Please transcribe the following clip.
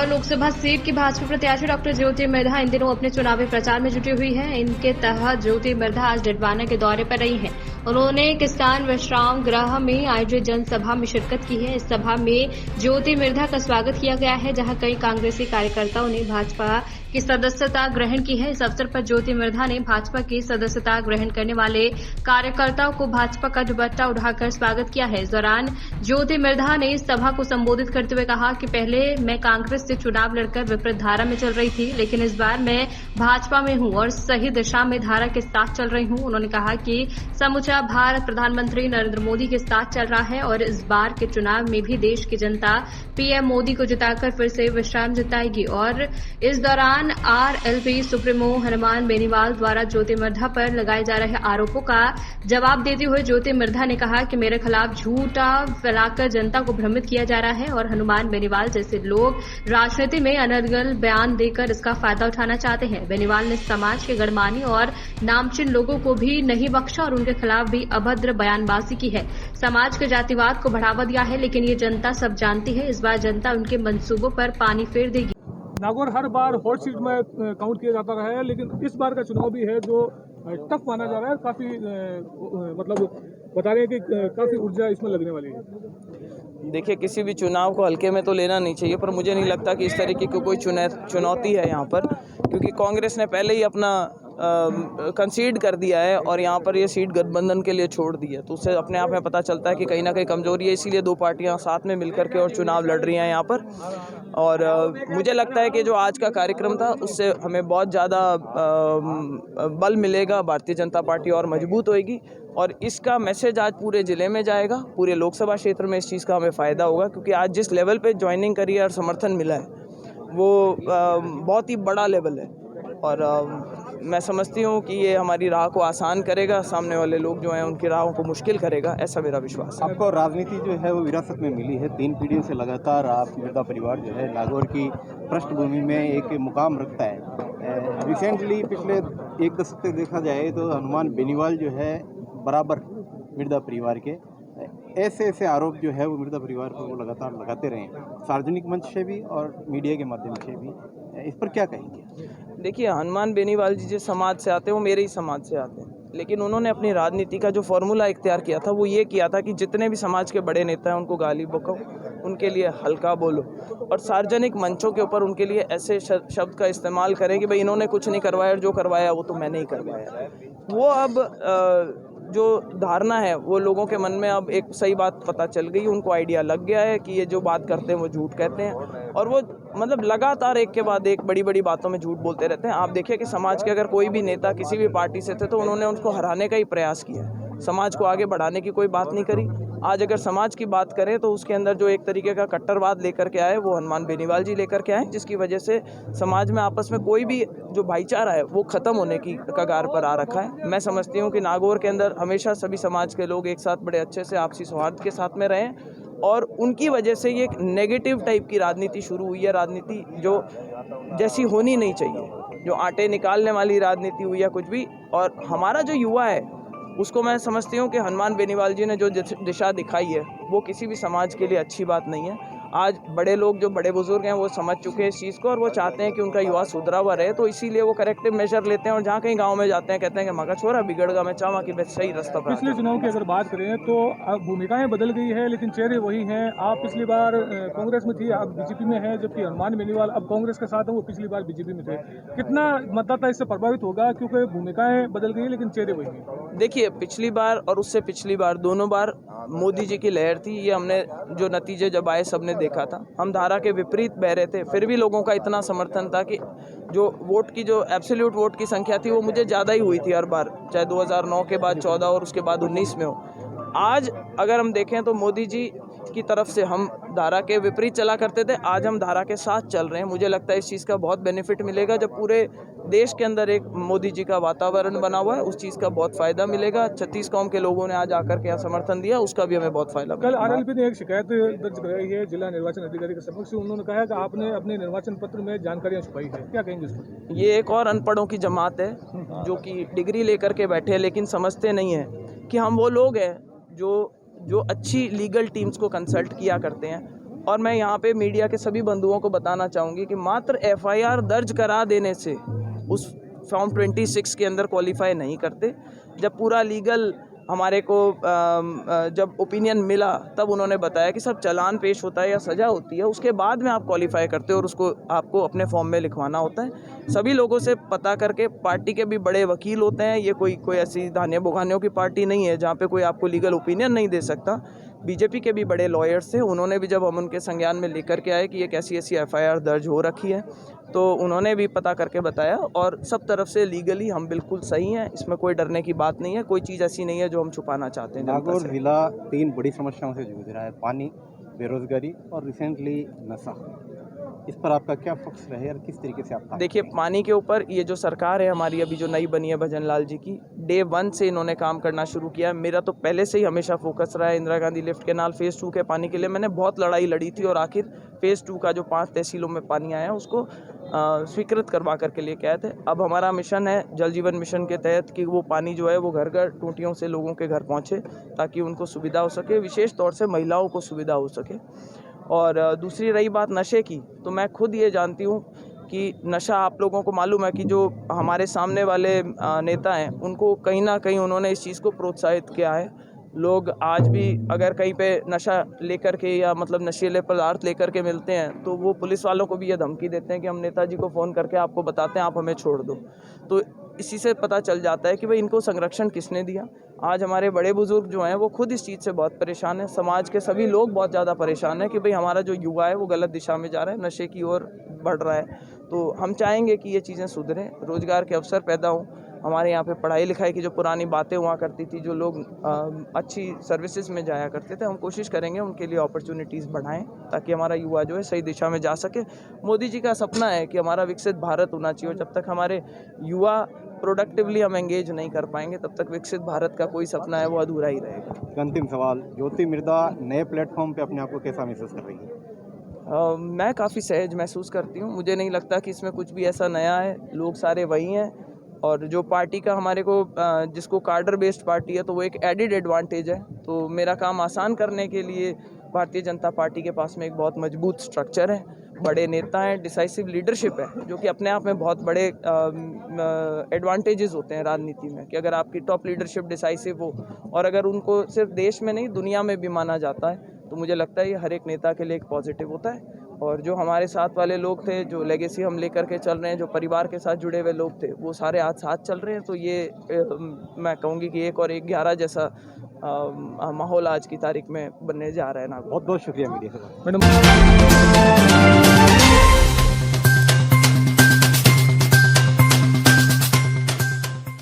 Alwar Lok Sabha seat की भाजपा प्रत्याशी doctor Jyoti Mirdha इन दिनों अपने चुनावी प्रचार में जुटी हुई है। इनके तहत ज्योति मिर्धा आज डिडवाना के दौरे पर रही हैं। उन्होंने किसान विश्राम गृह में आयोजित जनसभा में शिरकत की है। इस सभा में ज्योति मिर्धा का स्वागत किया गया है, जहां कई कांग्रेसी कार्यकर्ताओं ने भाजपा की सदस्यता ग्रहण की है। इस अवसर पर ज्योति मिर्धा ने भाजपा की सदस्यता ग्रहण करने वाले कार्यकर्ताओं को भाजपा का दुपट्टा उठाकर स्वागत किया है। इस दौरान ज्योति मिर्धा ने इस सभा को संबोधित करते हुए कहा कि पहले मैं कांग्रेस से चुनाव लड़कर विपरीत धारा में चल रही थी, लेकिन इस बार मैं भाजपा में हूं और सही दिशा में धारा के साथ चल रही हूं। उन्होंने कहा कि समूचा भारत प्रधानमंत्री नरेंद्र मोदी के साथ चल रहा है और इस बार के चुनाव में भी देश की जनता पीएम मोदी को जिताकर फिर से विश्राम जिताएगी। और इस दौरान आरएलपी सुप्रीमो हनुमान बेनीवाल द्वारा ज्योति मिर्धा पर लगाए जा रहे आरोपों का जवाब देते हुए ज्योति मिर्धा ने कहा कि मेरे खिलाफ झूठा फैलाकर जनता को भ्रमित किया जा रहा है और हनुमान बेनीवाल जैसे लोग राजनीति में अनर्गल बयान देकर इसका फायदा उठाना चाहते हैं। बेनीवाल ने समाज के गणमान्य और नामचीन लोगों को भी नहीं बख्शा और उनके खिलाफ भी अभद्र बयानबाजी की है। समाज के जातिवाद को बढ़ावा दिया है, लेकिन ये जनता सब जानती है। इस बार जनता उनके मंसूबों पर पानी फेर देगी। नागौर हर बार हॉट सीट में काउंट किया जाता रहा है, लेकिन इस बार का चुनाव भी है जो टफ माना जा रहा है। काफी मतलब बता रहे हैं कि काफी ऊर्जा इसमें लगने वाली है। देखिए, किसी भी चुनाव को हल्के में तो लेना नहीं चाहिए, पर मुझे नहीं लगता कि इस तरीके की कोई चुनौती है यहाँ पर, क्योंकि कांग्रेस ने पहले ही अपना कंसीड कर दिया है और यहाँ पर ये सीट गठबंधन के लिए छोड़ दी है। तो उससे अपने आप में पता चलता है कि कहीं ना कहीं कमजोरी है, इसीलिए दो पार्टियां साथ में मिलकर के और चुनाव लड़ रही हैं यहाँ पर। और मुझे लगता है कि जो आज का कार्यक्रम था उससे हमें बहुत ज़्यादा बल मिलेगा, भारतीय जनता पार्टी और मजबूत होएगी और इसका मैसेज आज पूरे ज़िले में जाएगा, पूरे लोकसभा क्षेत्र में इस चीज़ का हमें फ़ायदा होगा, क्योंकि आज जिस लेवल पे ज्वाइनिंग करी है और समर्थन मिला है वो बहुत ही बड़ा लेवल है। और मैं समझती हूँ कि ये हमारी राह को आसान करेगा, सामने वाले लोग जो हैं उनकी राहों को मुश्किल करेगा, ऐसा मेरा विश्वास है। आपको राजनीति जो है वो विरासत में मिली है, 3 पीढ़ियों से लगातार आप मिर्धा परिवार जो है नागौर की पृष्ठभूमि में एक मुकाम रखता है। रिसेंटली पिछले 1 दशक तक देखा जाए तो हनुमान बेनीवाल जो है बराबर मिर्धा परिवार के ऐसे आरोप जो है वो मिर्धा परिवार पर वो लगातार लगाते रहे, सार्वजनिक मंच से भी और मीडिया के माध्यम से भी। इस पर क्या कहेंगे? देखिए, हनुमान बेनीवाल जी जिस समाज से आते हैं वो मेरे ही समाज से आते हैं, लेकिन उन्होंने अपनी राजनीति का जो फॉर्मूला इख्तियार किया था वो ये किया था कि जितने भी समाज के बड़े नेता हैं उनको गाली बको, उनके लिए हल्का बोलो और सार्वजनिक मंचों के ऊपर उनके लिए ऐसे शब्द का इस्तेमाल करें कि भाई इन्होंने कुछ नहीं करवाया और जो करवाया वो तो मैंने ही करवाया। वो अब जो धारणा है वो लोगों के मन में अब एक सही बात पता चल गई, उनको आइडिया लग गया है कि ये जो बात करते हैं वो झूठ कहते हैं और वो मतलब लगातार एक के बाद एक बड़ी बड़ी बातों में झूठ बोलते रहते हैं। आप देखिए कि समाज के अगर कोई भी नेता किसी भी पार्टी से थे तो उन्होंने उनको हराने का ही प्रयास किया, समाज को आगे बढ़ाने की कोई बात नहीं करी। आज अगर समाज की बात करें तो उसके अंदर जो एक तरीके का कट्टरवाद लेकर के आए वो हनुमान बेनीवाल जी लेकर के आए, जिसकी वजह से समाज में आपस में कोई भी जो भाईचारा है वो ख़त्म होने की कगार पर आ रखा है। मैं समझती हूँ कि नागौर के अंदर हमेशा सभी समाज के लोग एक साथ बड़े अच्छे से आपसी सौहार्द के साथ में रहें और उनकी वजह से ये एक नेगेटिव टाइप की राजनीति शुरू हुई है, राजनीति जो जैसी होनी नहीं चाहिए, जो आटे निकालने वाली राजनीति हुई है कुछ भी। और हमारा जो युवा है उसको मैं समझती हूँ कि हनुमान बेनीवाल जी ने जो दिशा दिखाई है वो किसी भी समाज के लिए अच्छी बात नहीं है। आज बड़े लोग जो बड़े बुजुर्ग हैं वो समझ चुके हैं इस चीज़ को और वो चाहते हैं कि उनका युवा सुधरा हुआ रहे, तो इसीलिए वो करेक्टिव मेजर लेते हैं और जहाँ कहीं गांव में जाते हैं कहते हैं कि मगा छोरा बिगड़ गया, मैं चाहूँगा कि मैं सही रास्ता पर। पिछले चुनाव की अगर बात करें तो अब भूमिकाएं बदल गई है, लेकिन चेहरे वही हैं। आप पिछली बार कांग्रेस में थी, आप बीजेपी में हैं, जबकि हनुमान बेनीवाल अब कांग्रेस के साथ हैं, वो पिछली बार बीजेपी में थे। कितना मतदाता इससे प्रभावित होगा, क्योंकि भूमिकाएं बदल गई लेकिन चेहरे वही हैं? देखिए, पिछली बार और उससे पिछली बार दोनों बार मोदी जी की लहर थी, ये हमने जो नतीजे जब आए सबने देखा था। हम धारा के विपरीत बह रहे थे, फिर भी लोगों का इतना समर्थन था कि जो वोट की जो एब्सोल्यूट वोट की संख्या थी वो मुझे ज़्यादा ही हुई थी हर बार, चाहे 2009 के बाद 14 और उसके बाद 19 में हो। आज अगर हम देखें तो मोदी जी की तरफ से हम धारा के विपरीत चला करते थे, आज हम धारा के साथ चल रहे हैं। मुझे लगता है इस चीज़ का बहुत बेनिफिट मिलेगा, जब पूरे देश के अंदर एक मोदी जी का वातावरण बना हुआ है उस चीज़ का बहुत फ़ायदा मिलेगा। 36 कौम के लोगों ने आज आकर के यहाँ समर्थन दिया, उसका भी हमें बहुत फ़ायदा। कल आरएलपी ने एक शिकायत दर्ज कराई है जिला निर्वाचन अधिकारी के समक्ष। उन्होंने कहा कि आपने अपने निर्वाचन पत्र में जानकारियाँ छुपाई है, क्या कहेंगे इस पर? ये एक और अनपढ़ों की जमात है जो कि डिग्री लेकर के बैठे हैं लेकिन समझते नहीं हैं कि हम वो लोग हैं जो अच्छी लीगल टीम्स को कंसल्ट किया करते हैं और मैं यहाँ पे मीडिया के सभी बंधुओं को बताना चाहूँगी कि मात्र एफआईआर दर्ज करा देने से उस फॉर्म 26 के अंदर क्वालिफाई नहीं करते। जब पूरा लीगल हमारे को जब ओपिनियन मिला तब उन्होंने बताया कि सब चालान पेश होता है या सज़ा होती है, उसके बाद में आप क्वालिफाई करते हो और उसको आपको अपने फॉर्म में लिखवाना होता है। सभी लोगों से पता करके, पार्टी के भी बड़े वकील होते हैं, ये कोई ऐसी धान्य बुगानियों की पार्टी नहीं है जहाँ पे कोई आपको लीगल ओपिनियन नहीं दे सकता। बीजेपी के भी बड़े लॉयर्स थे, उन्होंने भी जब हम उनके संज्ञान में लेकर के आए कि एक ऐसी एफआईआर दर्ज हो रखी है, तो उन्होंने भी पता करके बताया और सब तरफ से लीगली हम बिल्कुल सही हैं, इसमें कोई डरने की बात नहीं है, कोई चीज़ ऐसी नहीं है जो हम छुपाना चाहते हैं। नागौर जिला 3 बड़ी समस्याओं से जूझ रहा है, पानी, बेरोजगारी और रिसेंटली नशा। इस पर आपका क्या पक्ष रहे और किस तरीके से आप देखिए, पानी के ऊपर ये जो सरकार है हमारी अभी जो नई बनी है भजन लाल जी की, डे 1 से इन्होंने काम करना शुरू किया। मेरा तो पहले से ही हमेशा फोकस रहा है Indira Gandhi lift canal phase 2 के पानी के लिए। मैंने बहुत लड़ाई लड़ी थी और आखिर फेज़ 2 का जो 5 तहसीलों में पानी आया उसको स्वीकृत करवा करके लेके आए थे। अब हमारा मिशन है जल जीवन मिशन के तहत कि वो पानी जो है वो घर घर टूटियों से लोगों के घर पहुँचे ताकि उनको सुविधा हो सके, विशेष तौर से महिलाओं को सुविधा हो सके। और दूसरी रही बात नशे की, तो मैं खुद ये जानती हूँ कि नशा, आप लोगों को मालूम है कि जो हमारे सामने वाले नेता हैं उनको कहीं ना कहीं उन्होंने इस चीज़ को प्रोत्साहित किया है। लोग आज भी अगर कहीं पे नशा लेकर के या मतलब नशीले पदार्थ लेकर के मिलते हैं तो वो पुलिस वालों को भी ये धमकी देते हैं कि हम नेताजी को फ़ोन करके आपको बताते हैं, आप हमें छोड़ दो। तो इसी से पता चल जाता है कि भाई इनको संरक्षण किसने दिया। आज हमारे बड़े बुजुर्ग जो हैं वो खुद इस चीज़ से बहुत परेशान हैं, समाज के सभी लोग बहुत ज़्यादा परेशान हैं कि भाई हमारा जो युवा है वो गलत दिशा में जा रहा है, नशे की ओर बढ़ रहा है। तो हम चाहेंगे कि ये चीज़ें सुधरें, रोज़गार के अवसर पैदा हों। हमारे यहाँ पे पढ़ाई लिखाई की जो पुरानी बातें हुआ करती थी, जो लोग अच्छी सर्विसेज में जाया करते थे, हम कोशिश करेंगे उनके लिए अपॉर्चुनिटीज़ बढ़ाएं ताकि हमारा युवा जो है सही दिशा में जा सके। मोदी जी का सपना है कि हमारा विकसित भारत होना चाहिए और जब तक हमारे युवा प्रोडक्टिवली हम एंगेज नहीं कर पाएंगे तब तक विकसित भारत का कोई सपना है वो अधूरा ही रहेगा। अंतिम सवाल, ज्योति मृधा नए प्लेटफॉर्म पे अपने आप को कैसा महसूस कर रही है? मैं काफ़ी सहज महसूस करती हूँ। मुझे नहीं लगता कि इसमें कुछ भी ऐसा नया है, लोग सारे वही हैं और जो पार्टी का हमारे को जिसको कार्डर बेस्ड पार्टी है तो वो एक एडिड एडवांटेज है। तो मेरा काम आसान करने के लिए भारतीय जनता पार्टी के पास में एक बहुत मजबूत स्ट्रक्चर है, बड़े नेता हैं, डिसाइसिव लीडरशिप है, जो कि अपने आप में बहुत बड़े एडवांटेजेस होते हैं राजनीति में कि अगर आपकी टॉप लीडरशिप डिसाइसिव हो और अगर उनको सिर्फ देश में नहीं दुनिया में भी माना जाता है तो मुझे लगता है ये हर एक नेता के लिए एक पॉजिटिव होता है। और जो हमारे साथ वाले लोग थे, जो लेगेसी हम लेकर के चल रहे हैं, जो परिवार के साथ जुड़े हुए लोग थे, वो सारे आज साथ चल रहे हैं। तो ये मैं कहूँगी कि 1 और 1 11 जैसा माहौल आज की तारीख में बनने जा रहा है। ना बहुत बहुत शुक्रिया मीडिया से। मैडम